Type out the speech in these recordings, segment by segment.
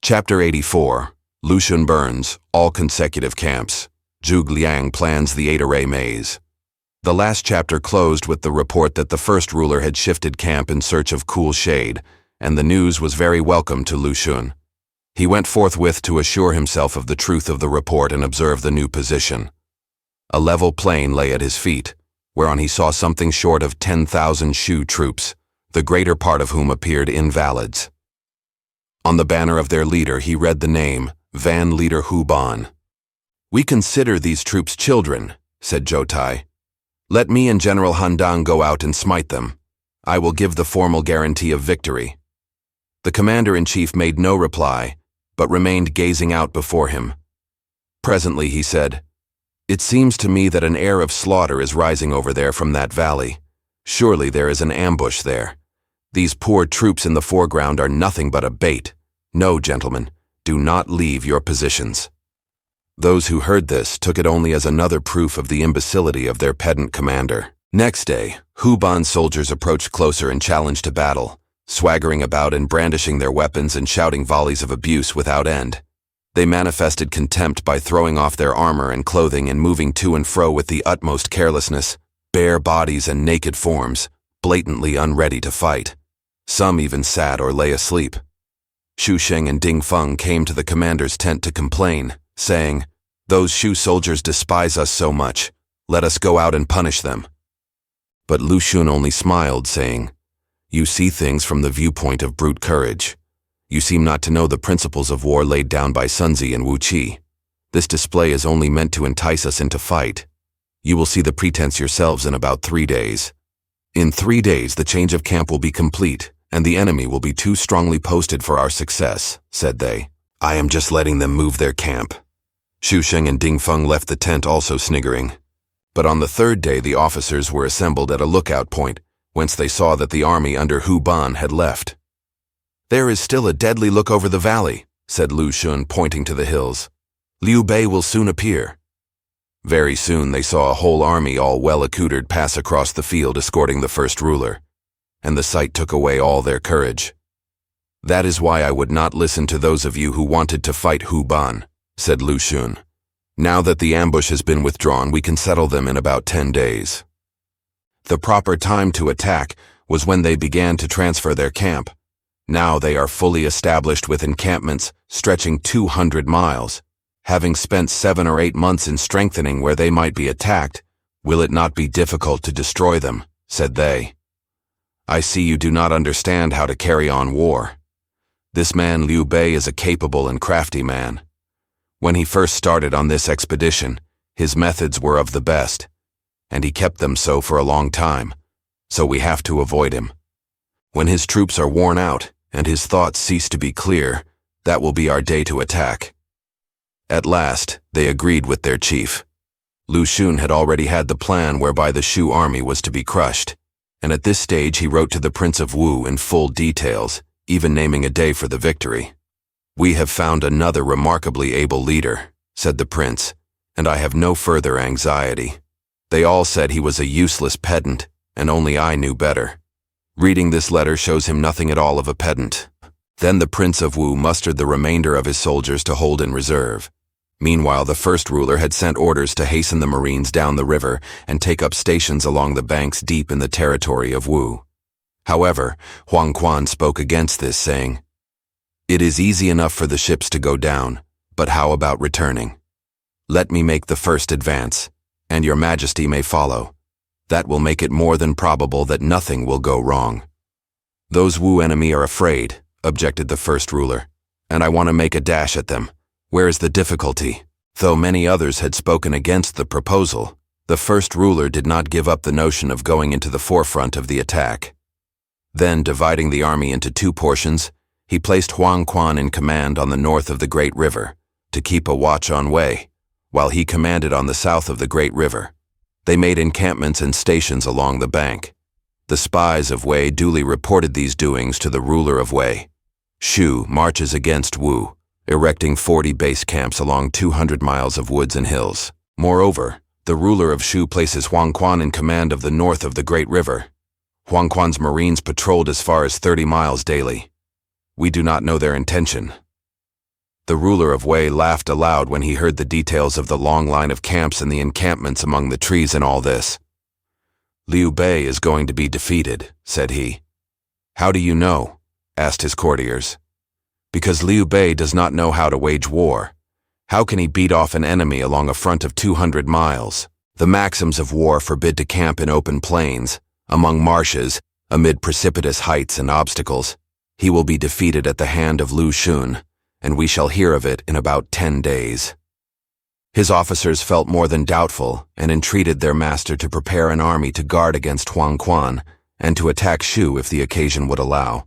Chapter 84. Lucian burns all consecutive camps. Zhuge Liang plans the 8-array maze. The last chapter closed with the report that the first ruler had shifted camp in search of cool shade, and the news was very welcome to Lucian. He went forthwith to assure himself of the truth of the report and observe the new position. A level plain lay at his feet, whereon he saw something short of 10,000 Shu troops, the greater part of whom appeared invalids. On the banner of their leader he read the name, Van Leader Hu Ban. "We consider these troops children," said Zhou. "Let me and General Handang go out and smite them. I will give the formal guarantee of victory." The commander-in-chief made no reply, but remained gazing out before him. Presently he said, "It seems to me that an air of slaughter is rising over there from that valley. Surely there is an ambush there. These poor troops in the foreground are nothing but a bait. No, gentlemen, do not leave your positions." Those who heard this took it only as another proof of the imbecility of their pedant commander. Next day, Hu Ban's soldiers approached closer and challenged to battle, swaggering about and brandishing their weapons and shouting volleys of abuse without end. They manifested contempt by throwing off their armor and clothing and moving to and fro with the utmost carelessness, bare bodies and naked forms, blatantly unready to fight. Some even sat or lay asleep. Xu Sheng and Ding Feng came to the commander's tent to complain, saying, "Those Shu soldiers despise us so much. Let us go out and punish them." But Lu Xun only smiled, saying, "You see things from the viewpoint of brute courage. You seem not to know the principles of war laid down by Sun Zi and Wu Qi. This display is only meant to entice us into fight. You will see the pretense yourselves in about 3 days. In 3 days the change of camp will be complete, and the enemy will be too strongly posted for our success," said they. "I am just letting them move their camp." Xu Sheng and Ding Feng left the tent also sniggering. But on the 3rd day the officers were assembled at a lookout point, whence they saw that the army under Hu Ban had left. "There is still a deadly look over the valley," said Lu Xun, pointing to the hills. "Liu Bei will soon appear." Very soon they saw a whole army all well accoutred pass across the field escorting the first ruler, and the sight took away all their courage. "That is why I would not listen to those of you who wanted to fight Hu Ban," said Lu Xun. "Now that the ambush has been withdrawn, we can settle them in about 10 days. The proper time to attack was when they began to transfer their camp. Now they are fully established with encampments stretching 200 miles. Having spent 7 or 8 months in strengthening where they might be attacked, will it not be difficult to destroy them?" said they. "I see you do not understand how to carry on war. This man Liu Bei is a capable and crafty man. When he first started on this expedition, his methods were of the best, and he kept them so for a long time, so we have to avoid him. When his troops are worn out, and his thoughts cease to be clear, that will be our day to attack." At last, they agreed with their chief. Lu Xun had already had the plan whereby the Shu army was to be crushed, and at this stage he wrote to the Prince of Wu in full details, even naming a day for the victory. "We have found another remarkably able leader," said the prince, "and I have no further anxiety. They all said he was a useless pedant, and only I knew better. Reading this letter shows him nothing at all of a pedant." Then the Prince of Wu mustered the remainder of his soldiers to hold in reserve. Meanwhile, the first ruler had sent orders to hasten the Marines down the river and take up stations along the banks deep in the territory of Wu. However, Sun Quan spoke against this, saying, "It is easy enough for the ships to go down, but how about returning? Let me make the first advance, and your majesty may follow. That will make it more than probable that nothing will go wrong." "Those Wu enemy are afraid," objected the first ruler, "and I want to make a dash at them. Where is the difficulty?" Though many others had spoken against the proposal, the first ruler did not give up the notion of going into the forefront of the attack. Then, dividing the army into 2 portions, he placed Sun Quan in command on the north of the Great River, to keep a watch on Wei, while he commanded on the south of the Great River. They made encampments and stations along the bank. The spies of Wei duly reported these doings to the ruler of Wei. Shu marches against Wu, erecting 40 base camps along 200 miles of woods and hills. Moreover, the ruler of Shu places Sun Quan in command of the north of the Great River. Sun Quan's Marines patrolled as far as 30 miles daily. We do not know their intention. The ruler of Wei laughed aloud when he heard the details of the long line of camps and the encampments among the trees and all this. "Liu Bei is going to be defeated," said he. "How do you know?" asked his courtiers. "Because Liu Bei does not know how to wage war. How can he beat off an enemy along a front of 200 miles? The maxims of war forbid to camp in open plains, among marshes, amid precipitous heights and obstacles. He will be defeated at the hand of Lu Xun, and we shall hear of it in about 10 days. His officers felt more than doubtful and entreated their master to prepare an army to guard against Sun Quan and to attack Shu if the occasion would allow.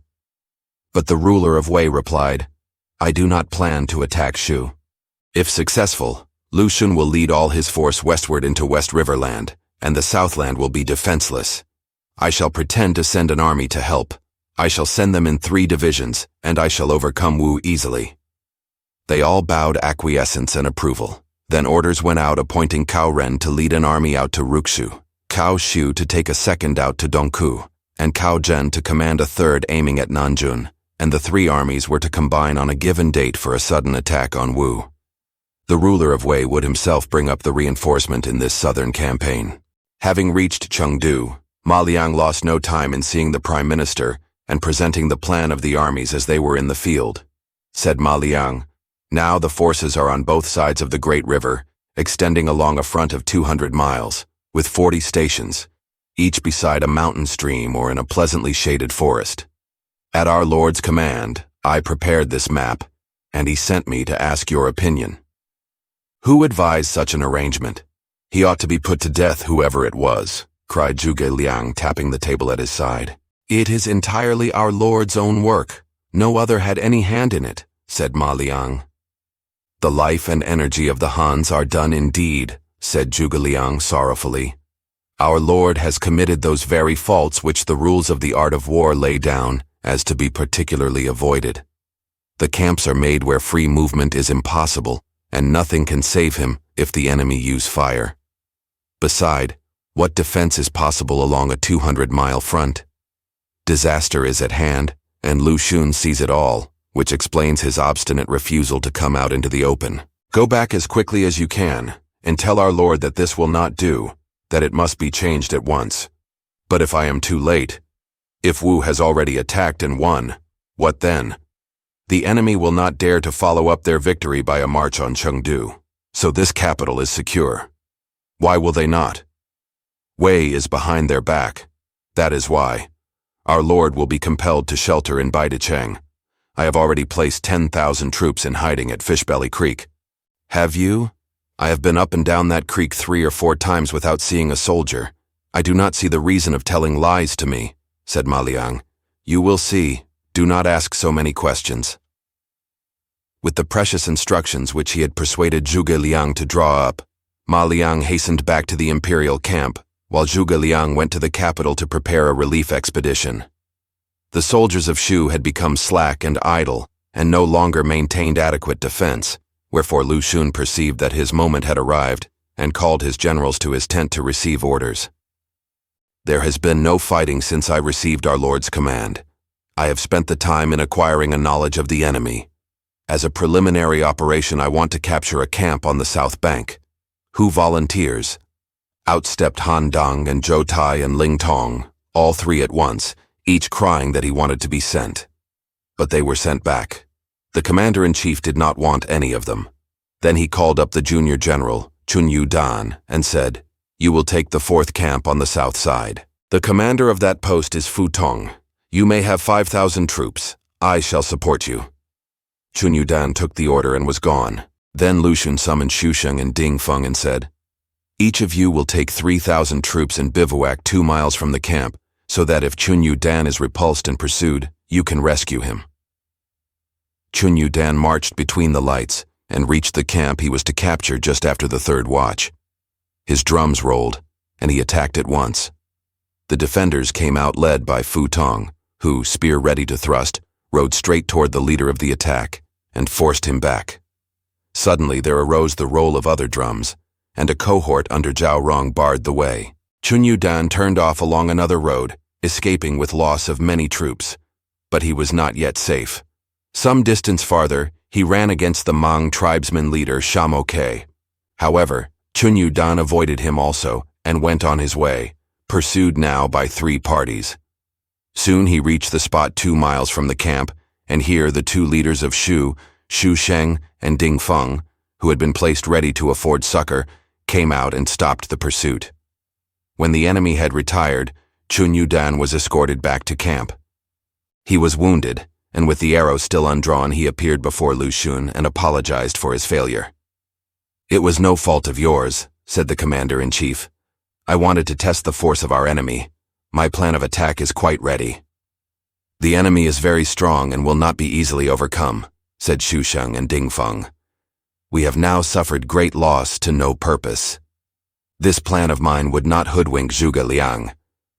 But the ruler of Wei replied, "I do not plan to attack Shu. If successful, Lu Xun will lead all his force westward into West Riverland, and the Southland will be defenseless. I shall pretend to send an army to help. I shall send them in 3 divisions, and I shall overcome Wu easily." They all bowed acquiescence and approval. Then orders went out appointing Cao Ren to lead an army out to Ruxu, Cao Shu to take a second out to Dongku, and Cao Zhen to command a third aiming at Nanjun, and the 3 armies were to combine on a given date for a sudden attack on Wu. The ruler of Wei would himself bring up the reinforcement in this southern campaign. Having reached Chengdu, Ma Liang lost no time in seeing the prime minister and presenting the plan of the armies as they were in the field. Said Ma Liang, "Now the forces are on both sides of the great river, extending along a front of 200 miles, with 40 stations, each beside a mountain stream or in a pleasantly shaded forest. At our Lord's command, I prepared this map, and he sent me to ask your opinion. Who advised such an arrangement? He ought to be put to death, whoever it was," cried Zhuge Liang, tapping the table at his side. "It is entirely our Lord's own work. No other had any hand in it," said Ma Liang. "The life and energy of the Hans are done indeed," said Zhuge Liang sorrowfully. "Our Lord has committed those very faults which the rules of the art of war lay down as to be particularly avoided. The camps are made where free movement is impossible, and nothing can save him if the enemy use fire. Beside, what defense is possible along a 200-mile front? Disaster is at hand, and Lu Xun sees it all, which explains his obstinate refusal to come out into the open. Go back as quickly as you can, and tell our Lord that this will not do, that it must be changed at once. But if I am too late, if Wu has already attacked and won, what then? The enemy will not dare to follow up their victory by a march on Chengdu, so this capital is secure. Why will they not? Wei is behind their back. That is why. Our Lord will be compelled to shelter in Baidicheng. I have already placed 10,000 troops in hiding at Fishbelly Creek. Have you? I have been up and down that creek 3 or 4 times without seeing a soldier. I do not see the reason of telling lies to me," said Ma Liang. "You will see. Do not ask so many questions." With the precious instructions which he had persuaded Zhuge Liang to draw up, Ma Liang hastened back to the imperial camp, while Zhuge Liang went to the capital to prepare a relief expedition. The soldiers of Shu had become slack and idle, and no longer maintained adequate defense, wherefore Lu Xun perceived that his moment had arrived, and called his generals to his tent to receive orders. "There has been no fighting since I received our Lord's command. I have spent the time in acquiring a knowledge of the enemy. As a preliminary operation, I want to capture a camp on the south bank. Who volunteers?" Out stepped Han Dang and Zhou Tai and Ling Tong, all 3 at once, each crying that he wanted to be sent. But they were sent back. The commander-in-chief did not want any of them. Then he called up the junior general, Chun Yu Dan, and said, "You will take the 4th camp on the south side. The commander of that post is Fu Tong. You may have 5,000 troops. I shall support you." Chun Yu Dan took the order and was gone. Then Lu Xun summoned Xu Sheng and Ding Feng and said, "Each of you will take 3,000 troops and bivouac 2 miles from the camp, so that if Chun Yu Dan is repulsed and pursued, you can rescue him." Chun Yu Dan marched between the lights and reached the camp he was to capture just after the 3rd watch. His drums rolled, and he attacked at once. The defenders came out led by Fu Tong, who, spear ready to thrust, rode straight toward the leader of the attack and forced him back. Suddenly there arose the roll of other drums, and a cohort under Zhao Rong barred the way. Chun Yu Dan turned off along another road, escaping with loss of many troops. But he was not yet safe. Some distance farther, He ran against the Hmong tribesman leader Shamo Ke. However, Chunyu Dan avoided him also and went on his way, pursued now by 3 parties. Soon he reached the spot 2 miles from the camp, and here the 2 leaders of Shu Sheng and Ding Feng, who had been placed ready to afford succor, came out and stopped the pursuit. When the enemy had retired, Chunyu Dan was escorted back to camp. He was wounded, and with the arrow still undrawn he appeared before Lu Xun and apologized for his failure. "It was no fault of yours," said the commander-in-chief. "I wanted to test the force of our enemy. My plan of attack is quite ready." "The enemy is very strong and will not be easily overcome," said Xu Sheng and Ding Feng. "We have now suffered great loss to no purpose. This plan of mine would not hoodwink Zhuge Liang,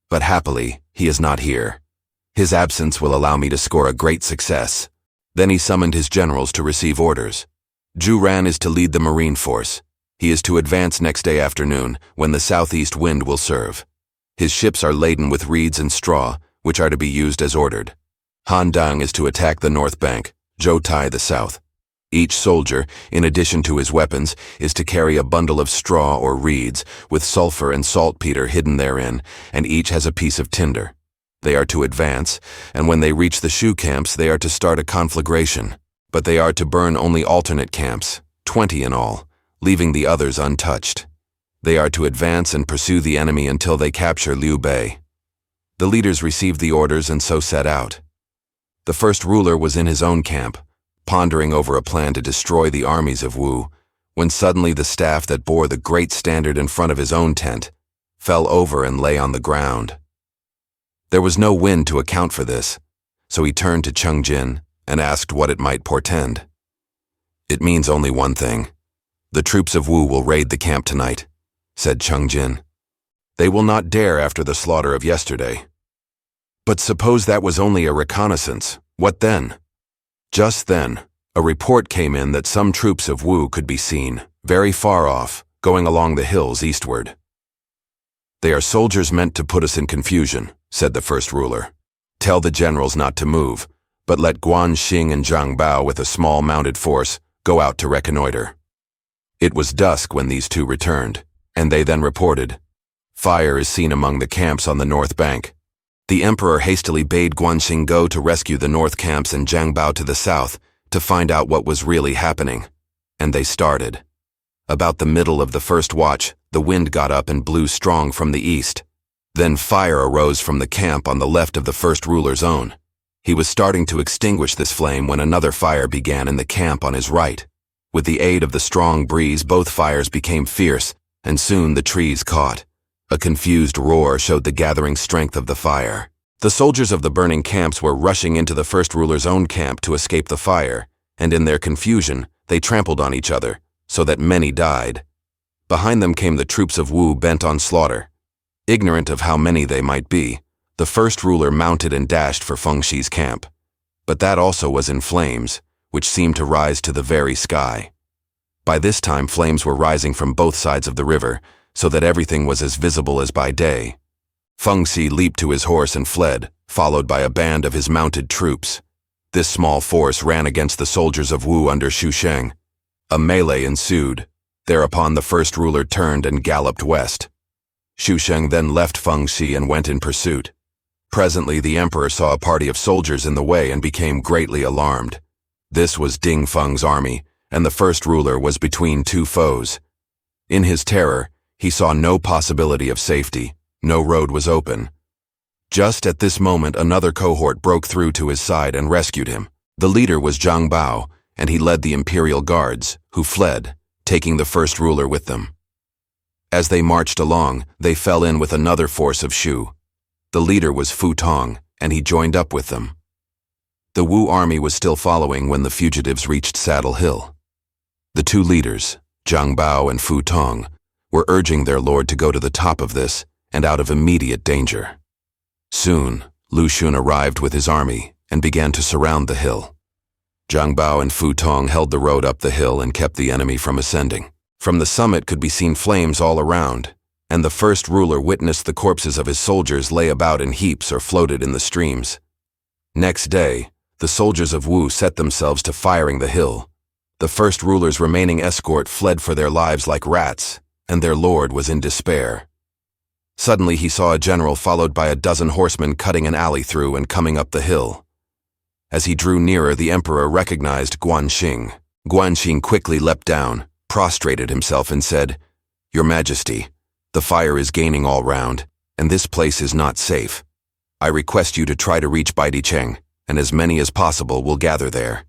but happily he is not here. His absence will allow me to score a great success." Then he summoned his generals to receive orders. Zhu Ran is to lead the marine force. He is to advance next day afternoon, when the southeast wind will serve. His ships are laden with reeds and straw, which are to be used as ordered. Han Dang is to attack the north bank, Zhou Tai the south. Each soldier, in addition to his weapons, is to carry a bundle of straw or reeds, with sulfur and saltpeter hidden therein, and each has a piece of tinder. They are to advance, and when they reach the Shu camps they are to start a conflagration, but they are to burn only alternate camps, 20 in all, leaving the others untouched. They are to advance and pursue the enemy until they capture Liu Bei. The leaders received the orders and so set out. The first ruler was in his own camp, pondering over a plan to destroy the armies of Wu, when suddenly the staff that bore the great standard in front of his own tent fell over and lay on the ground. There was no wind to account for this, so he turned to Cheng Jin and asked what it might portend. "It means only one thing. The troops of Wu will raid the camp tonight," said Cheng Jin. "They will not dare after the slaughter of yesterday." "But suppose that was only a reconnaissance, what then?" Just then, a report came in that some troops of Wu could be seen, very far off, going along the hills eastward. "They are soldiers meant to put us in confusion," said the first ruler. "Tell the generals not to move, but let Guan Xing and Zhang Bao with a small mounted force go out to reconnoiter." It was dusk when these 2 returned, and they then reported, "Fire is seen among the camps on the north bank." The emperor hastily bade Guanxing go to rescue the north camps and Zhang Bao to the south to find out what was really happening, and they started. About the middle of the first watch, the wind got up and blew strong from the east. Then fire arose from the camp on the left of the first ruler's own. He was starting to extinguish this flame when another fire began in the camp on his right. With the aid of the strong breeze, both fires became fierce, and soon the trees caught. A confused roar showed the gathering strength of the fire. The soldiers of the burning camps were rushing into the first ruler's own camp to escape the fire, and in their confusion, they trampled on each other, so that many died. Behind them came the troops of Wu bent on slaughter. Ignorant of how many they might be, the first ruler mounted and dashed for Feng Shi's camp. But that also was in flames, which seemed to rise to the very sky. By this time flames were rising from both sides of the river, so that everything was as visible as by day. Feng Shi leaped to his horse and fled, followed by a band of his mounted troops. This small force ran against the soldiers of Wu under Xu Sheng. A melee ensued. Thereupon the first ruler turned and galloped west. Xu Sheng then left Feng Shi and went in pursuit. Presently the emperor saw a party of soldiers in the way and became greatly alarmed. This was Ding Feng's army, and the first ruler was between 2 foes. In his terror, he saw no possibility of safety. No road was open. Just at this moment, another cohort broke through to his side and rescued him. The leader was Zhang Bao, and he led the imperial guards, who fled, taking the first ruler with them. As they marched along, they fell in with another force of Shu. The leader was Fu Tong, and he joined up with them. The Wu army was still following when the fugitives reached Saddle Hill. The 2 leaders, Zhang Bao and Fu Tong, were urging their lord to go to the top of this and out of immediate danger. Soon, Lu Xun arrived with his army and began to surround the hill. Zhang Bao and Fu Tong held the road up the hill and kept the enemy from ascending. From the summit could be seen flames all around, and the first ruler witnessed the corpses of his soldiers lay about in heaps or floated in the streams. Next day, The soldiers of Wu set themselves to firing the hill. The first ruler's remaining escort fled for their lives like rats, and their lord was in despair. Suddenly he saw a general followed by a dozen horsemen cutting an alley through and coming up the hill. As he drew nearer, the emperor recognized Guan Xing. Guan Xing quickly leapt down, prostrated himself and said, "Your Majesty, the fire is gaining all round, and this place is not safe. I request you to try to reach Baidicheng, and as many as possible will gather there."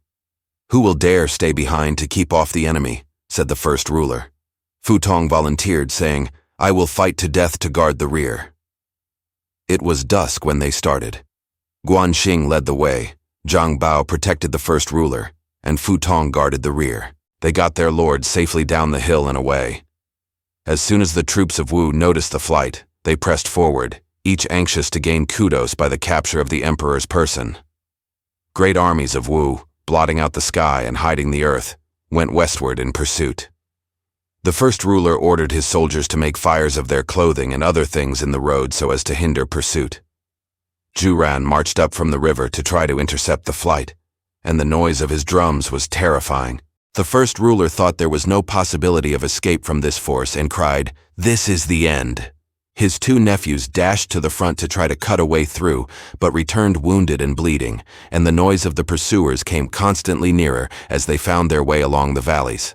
"Who will dare stay behind to keep off the enemy?" said the first ruler. Fu Tong volunteered, saying, "I will fight to death to guard the rear." It was dusk when they started. Guan Xing led the way, Zhang Bao protected the first ruler, and Fu Tong guarded the rear. They got their lord safely down the hill and away. As soon as the troops of Wu noticed the flight, they pressed forward, each anxious to gain kudos by the capture of the emperor's person. Great armies of Wu, blotting out the sky and hiding the earth, went westward in pursuit. The first ruler ordered his soldiers to make fires of their clothing and other things in the road so as to hinder pursuit. Zhu Ran marched up from the river to try to intercept the flight, and the noise of his drums was terrifying. The first ruler thought there was no possibility of escape from this force and cried, "This is the end." His two nephews dashed to the front to try to cut a way through, but returned wounded and bleeding, and the noise of the pursuers came constantly nearer as they found their way along the valleys.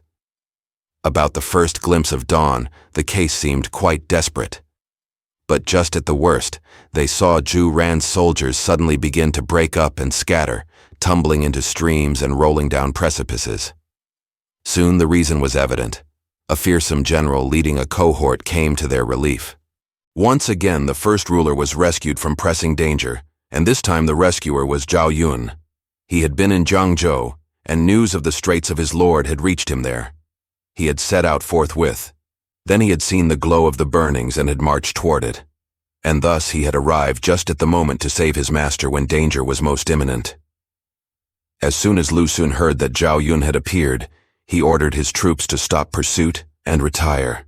About the first glimpse of dawn, the case seemed quite desperate. But just at the worst, they saw Zhu Ran's soldiers suddenly begin to break up and scatter, tumbling into streams and rolling down precipices. Soon the reason was evident. A fearsome general leading a cohort came to their relief. Once again, the first ruler was rescued from pressing danger, and this time the rescuer was Zhao Yun. He had been in Jiangzhou, and news of the straits of his lord had reached him there. He had set out forthwith. Then he had seen the glow of the burnings and had marched toward it. And thus he had arrived just at the moment to save his master when danger was most imminent. As soon as Lu Xun heard that Zhao Yun had appeared, he ordered his troops to stop pursuit and retire.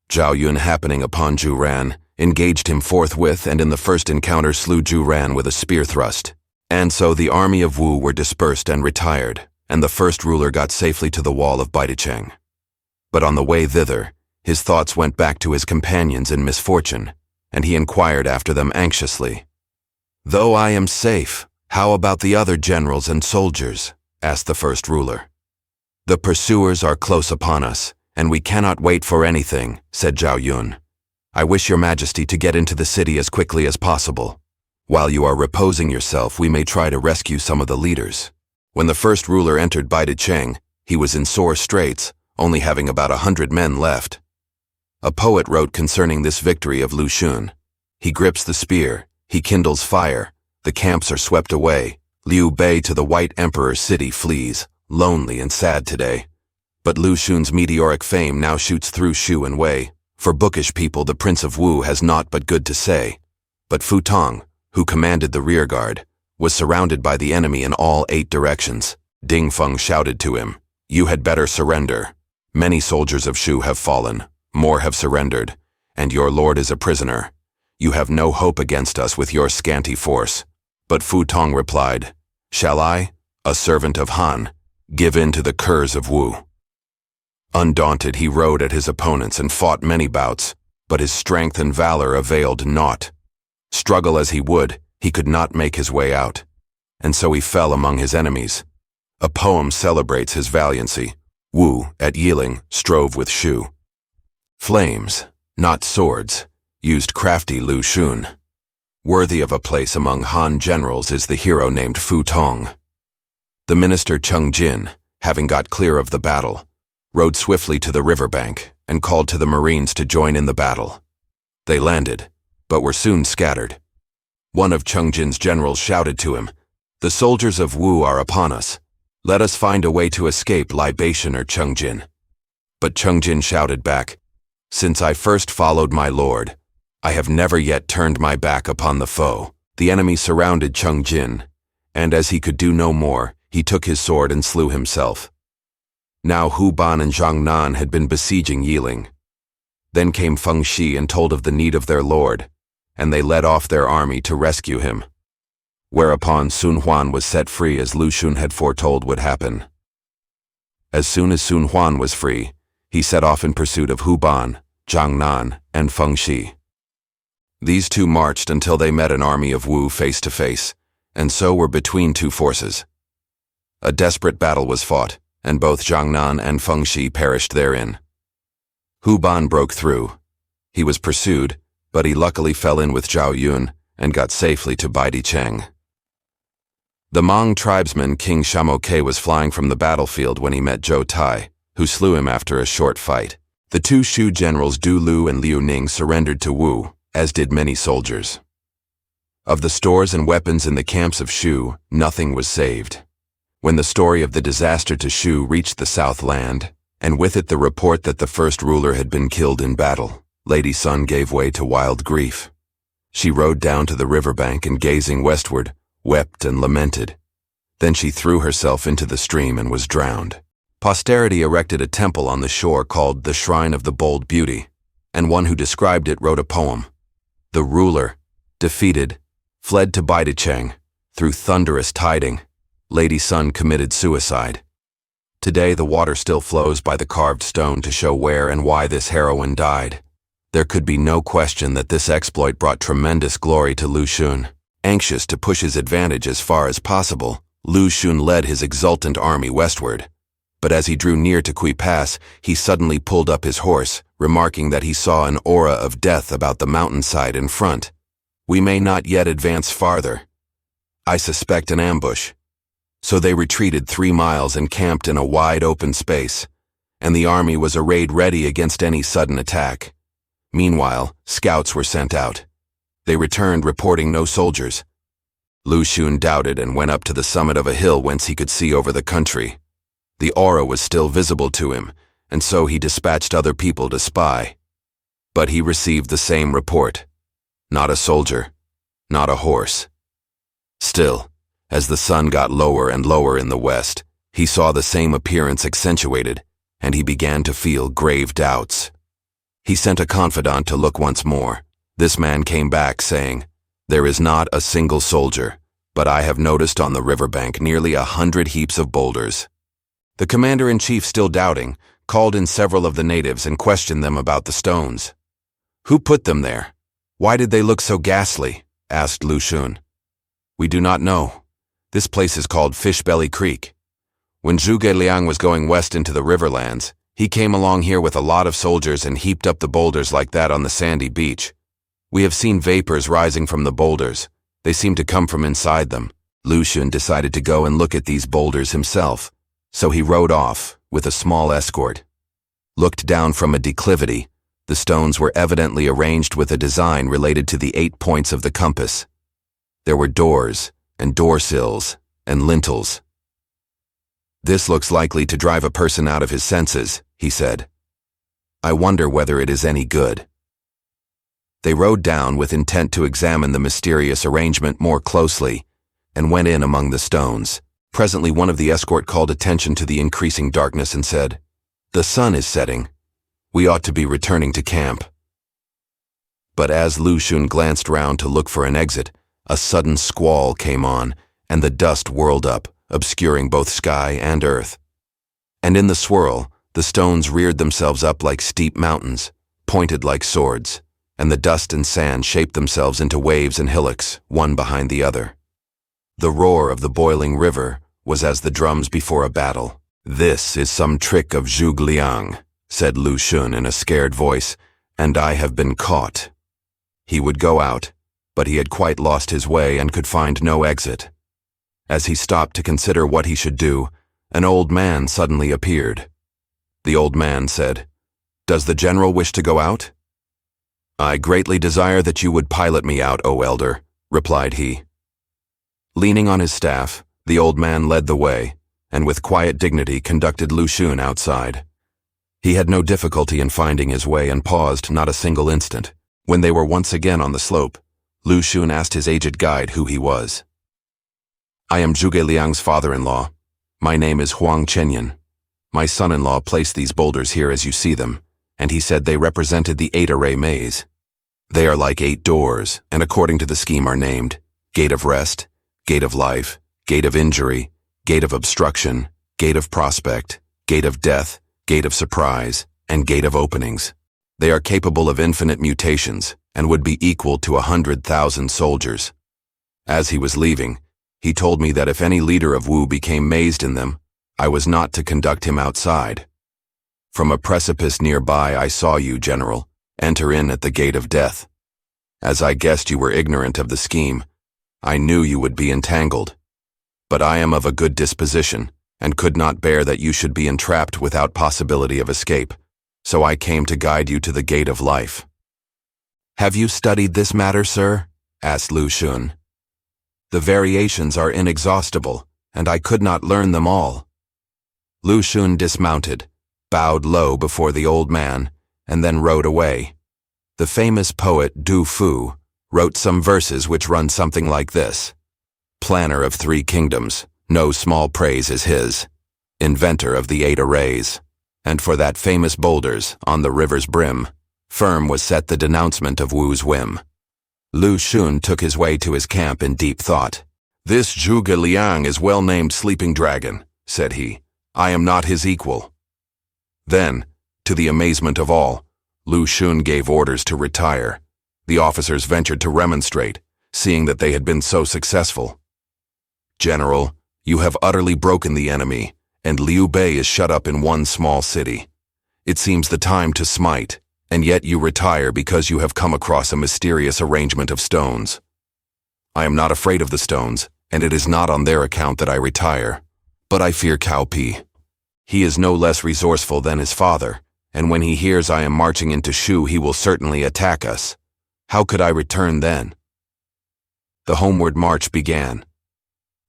Zhao Yun, happening upon Zhu Ran, engaged him forthwith and in the first encounter slew Zhu Ran with a spear thrust. And so the army of Wu were dispersed and retired, and the first ruler got safely to the wall of Baidicheng. But on the way thither, his thoughts went back to his companions in misfortune, and he inquired after them anxiously. "Though I am safe, how about the other generals and soldiers?" asked the first ruler. "The pursuers are close upon us, and we cannot wait for anything," said Zhao Yun. "I wish your Majesty to get into the city as quickly as possible. While you are reposing yourself, we may try to rescue some of the leaders." When the first ruler entered Baidicheng, he was in sore straits, only having about 100 men left. A poet wrote concerning this victory of Lu Xun, "He grips the spear, he kindles fire, the camps are swept away. Liu Bei to the White Emperor's city flees, lonely and sad today. But Lu Xun's meteoric fame now shoots through Shu and Wei. For bookish people, the Prince of Wu has naught but good to say." But Fu Tong, who commanded the rearguard, was surrounded by the enemy in all 8 directions. Ding Feng shouted to him, "You had better surrender. Many soldiers of Shu have fallen, more have surrendered, and your lord is a prisoner. You have no hope against us with your scanty force." But Fu Tong replied, "Shall I, a servant of Han, give in to the curs of Wu?" Undaunted, he rode at his opponents and fought many bouts, but his strength and valor availed naught. Struggle as he would, he could not make his way out, and so he fell among his enemies. A poem celebrates his valiancy. Wu, at Yiling, strove with Shu. Flames, not swords, used crafty Lu Xun. Worthy of a place among Han generals is the hero named Fu Tong. The minister Cheng Jin, having got clear of the battle, rode swiftly to the riverbank and called to the Marines to join in the battle. They landed, but were soon scattered. One of Cheng Jin's generals shouted to him, "The soldiers of Wu are upon us. Let us find a way to escape, libationer Cheng Jin." But Cheng Jin shouted back, "Since I first followed my lord, I have never yet turned my back upon the foe." The enemy surrounded Cheng Jin, and as he could do no more, he took his sword and slew himself. Now Hu Ban and Zhang Nan had been besieging Yiling. Then came Feng Shi and told of the need of their lord, and they led off their army to rescue him. whereupon Sun Quan was set free as Lu Xun had foretold would happen. As soon as Sun Quan was free, he set off in pursuit of Hu Ban, Zhang Nan, and Feng Shi. These two marched until they met an army of Wu face to face, and so were between two forces. A desperate battle was fought, and both Zhang Nan and Feng Shi perished therein. Hu Ban broke through. He was pursued, but he luckily fell in with Zhao Yun and got safely to Baidicheng. The Hmong tribesman King Shamoke was flying from the battlefield when he met Zhou Tai, who slew him after a short fight. The two Shu generals Du Lu and Liu Ning surrendered to Wu, as did many soldiers. Of the stores and weapons in the camps of Shu, nothing was saved. When the story of the disaster to Shu reached the Southland, and with it the report that the first ruler had been killed in battle, Lady Sun gave way to wild grief. She rode down to the riverbank and, gazing westward, wept and lamented. Then she threw herself into the stream and was drowned. Posterity erected a temple on the shore called the Shrine of the Bold Beauty, and one who described it wrote a poem. The ruler, defeated, fled to Baidicheng. Through thunderous tiding, Lady Sun committed suicide. Today the water still flows by the carved stone to show where and why this heroine died. There could be no question that this exploit brought tremendous glory to Lu Xun. Anxious to push his advantage as far as possible, Lu Xun led his exultant army westward. But as he drew near to Kui Pass, he suddenly pulled up his horse, remarking that he saw an aura of death about the mountainside in front. We may not yet advance farther. I suspect an ambush. So they retreated 3 miles and camped in a wide open space, and the army was arrayed ready against any sudden attack. Meanwhile, scouts were sent out. They returned reporting no soldiers. Lu Xun doubted and went up to the summit of a hill whence he could see over the country. The aura was still visible to him, and so he dispatched other people to spy. But he received the same report. Not a soldier, not a horse. Still, as the sun got lower and lower in the west, he saw the same appearance accentuated, and he began to feel grave doubts. He sent a confidant to look once more. This man came back saying, "There is not a single soldier, but I have noticed on the riverbank nearly 100 heaps of boulders." The commander-in-chief, still doubting, called in several of the natives and questioned them about the stones. "Who put them there? Why did they look so ghastly?" asked Lu Xun. "We do not know. This place is called Fishbelly Creek. When Zhuge Liang was going west into the riverlands, he came along here with a lot of soldiers and heaped up the boulders like that on the sandy beach. We have seen vapors rising from the boulders. They seem to come from inside them." Lu Xun decided to go and look at these boulders himself, so he rode off with a small escort. Looked down from a declivity, the stones were evidently arranged with a design related to the 8 points of the compass. There were doors and door sills and lintels. "This looks likely to drive a person out of his senses," he said. "I wonder whether it is any good." They rode down with intent to examine the mysterious arrangement more closely, and went in among the stones. Presently one of the escort called attention to the increasing darkness and said, "The sun is setting. We ought to be returning to camp." But as Lu Xun glanced round to look for an exit, a sudden squall came on, and the dust whirled up, obscuring both sky and earth. And in the swirl, the stones reared themselves up like steep mountains, pointed like swords, and the dust and sand shaped themselves into waves and hillocks, one behind the other. The roar of the boiling river was as the drums before a battle. "This is some trick of Zhuge Liang," said Lu Xun in a scared voice, "and I have been caught." He would go out, but he had quite lost his way and could find no exit. As he stopped to consider what he should do, an old man suddenly appeared. The old man said, "Does the general wish to go out?" "I greatly desire that you would pilot me out, O elder," replied he. Leaning on his staff, the old man led the way, and with quiet dignity conducted Lu Xun outside. He had no difficulty in finding his way and paused not a single instant. When they were once again on the slope, Lu Xun asked his aged guide who he was. "I am Zhuge Liang's father-in-law. My name is Huang Chenyan. My son-in-law placed these boulders here as you see them, and he said they represented the 8-array maze. They are like 8 doors, and according to the scheme are named Gate of Rest, gate of life, gate of injury, gate of obstruction, gate of prospect, gate of death, gate of surprise, and gate of openings. They are capable of infinite mutations and would be equal to 100,000 soldiers. As he was leaving, he told me that if any leader of Wu became mazed in them, I was not to conduct him outside. From a precipice nearby I saw you, General, enter in at the gate of death. As I guessed you were ignorant of the scheme, I knew you would be entangled. But I am of a good disposition, and could not bear that you should be entrapped without possibility of escape, so I came to guide you to the gate of life. Have you studied this matter, sir? Asked Lu Xun. The variations are inexhaustible, and I could not learn them all. Lu Xun dismounted, bowed low before the old man, and then rode away. The famous poet Du Fu wrote some verses which run something like this. Planner of 3 kingdoms, no small praise is his. Inventor of the 8 arrays. And for that famous boulders, on the river's brim, firm was set the denouncement of Wu's whim. Lu Xun took his way to his camp in deep thought. This Zhuge Liang is well-named Sleeping Dragon, said he. I am not his equal. Then, to the amazement of all, Lu Xun gave orders to retire. The officers ventured to remonstrate, seeing that they had been so successful. General, you have utterly broken the enemy, and Liu Bei is shut up in one small city. It seems the time to smite, and yet you retire because you have come across a mysterious arrangement of stones. I am not afraid of the stones, and it is not on their account that I retire. But I fear Cao Pi. He is no less resourceful than his father, and when he hears I am marching into Shu, he will certainly attack us. How could I return then? The homeward march began.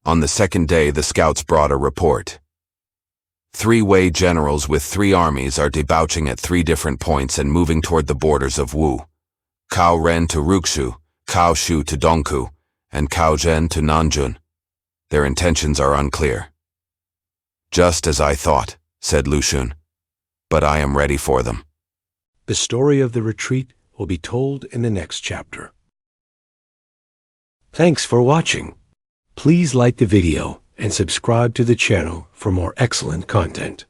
On the 2nd day, the scouts brought a report. 3 Wei generals with 3 armies are debouching at 3 different points and moving toward the borders of Wu. Cao Ren to Ruxu, Cao Shu to Dongku, and Cao Zhen to Nanjun. Their intentions are unclear. Just as I thought, said Lu Xun, but I am ready for them. The story of the retreat will be told in the next chapter. Thanks for watching. Please like the video and subscribe to the channel for more excellent content.